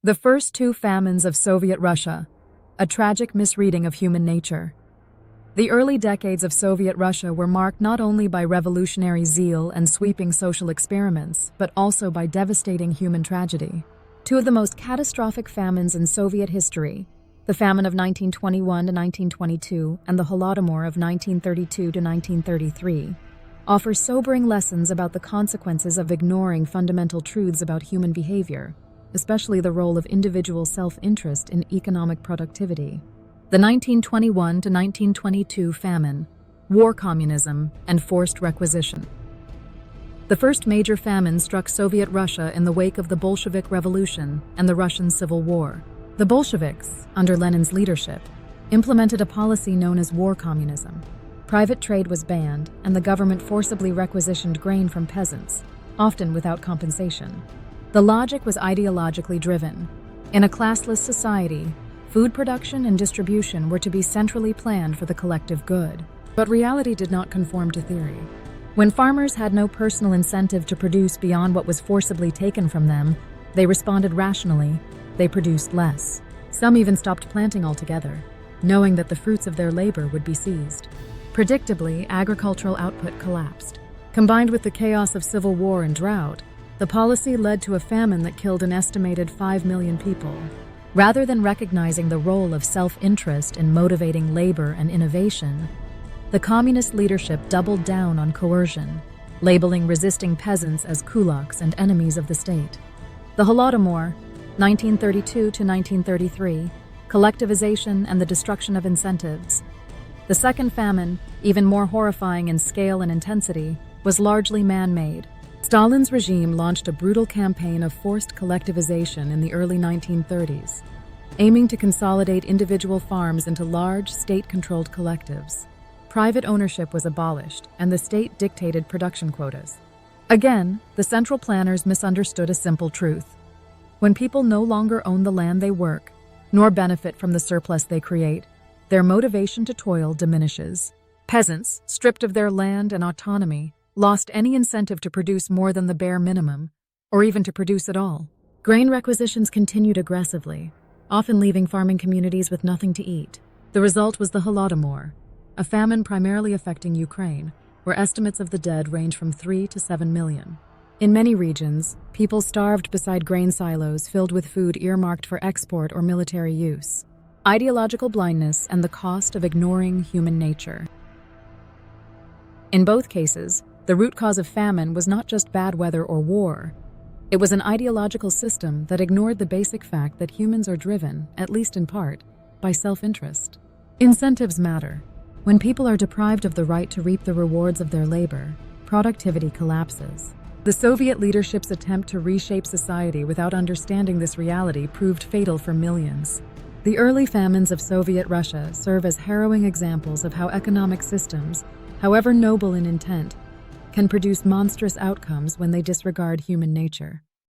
The first two famines of Soviet Russia, a tragic misreading of human nature. The early decades of Soviet Russia were marked not only by revolutionary zeal and sweeping social experiments, but also by devastating human tragedy. Two of the most catastrophic famines in Soviet history, the famine of 1921 to 1922 and the Holodomor of 1932 to 1933, offer sobering lessons about the consequences of ignoring fundamental truths about human behavior, especially the role of individual self-interest in economic productivity. The 1921 to 1922 famine, War Communism, and forced requisition. The first major famine struck Soviet Russia in the wake of the Bolshevik Revolution and the Russian Civil War. The Bolsheviks, under Lenin's leadership, implemented a policy known as War Communism. Private trade was banned, and the government forcibly requisitioned grain from peasants, often without compensation. The logic was ideologically driven. In a classless society, food production and distribution were to be centrally planned for the collective good. But reality did not conform to theory. When farmers had no personal incentive to produce beyond what was forcibly taken from them, they responded rationally. They produced less. Some even stopped planting altogether, knowing that the fruits of their labor would be seized. Predictably, agricultural output collapsed. Combined with the chaos of civil war and drought, the policy led to a famine that killed an estimated 5 million people. Rather than recognizing the role of self-interest in motivating labor and innovation, the communist leadership doubled down on coercion, labeling resisting peasants as kulaks and enemies of the state. The Holodomor, 1932 to 1933, collectivization and the destruction of incentives. The second famine, even more horrifying in scale and intensity, was largely man-made. Stalin's regime launched a brutal campaign of forced collectivization in the early 1930s, aiming to consolidate individual farms into large, state-controlled collectives. Private ownership was abolished, and the state dictated production quotas. Again, the central planners misunderstood a simple truth. When people no longer own the land they work, nor benefit from the surplus they create, their motivation to toil diminishes. Peasants, stripped of their land and autonomy, lost any incentive to produce more than the bare minimum, or even to produce at all. Grain requisitions continued aggressively, often leaving farming communities with nothing to eat. The result was the Holodomor, a famine primarily affecting Ukraine, where estimates of the dead range from 3 to 7 million. In many regions, people starved beside grain silos filled with food earmarked for export or military use. Ideological blindness and the cost of ignoring human nature. In both cases, the root cause of famine was not just bad weather or war. It was an ideological system that ignored the basic fact that humans are driven, at least in part, by self-interest. Incentives matter. When people are deprived of the right to reap the rewards of their labor, productivity collapses. The Soviet leadership's attempt to reshape society without understanding this reality proved fatal for millions. The early famines of Soviet Russia serve as harrowing examples of how economic systems, however noble in intent, can produce monstrous outcomes when they disregard human nature.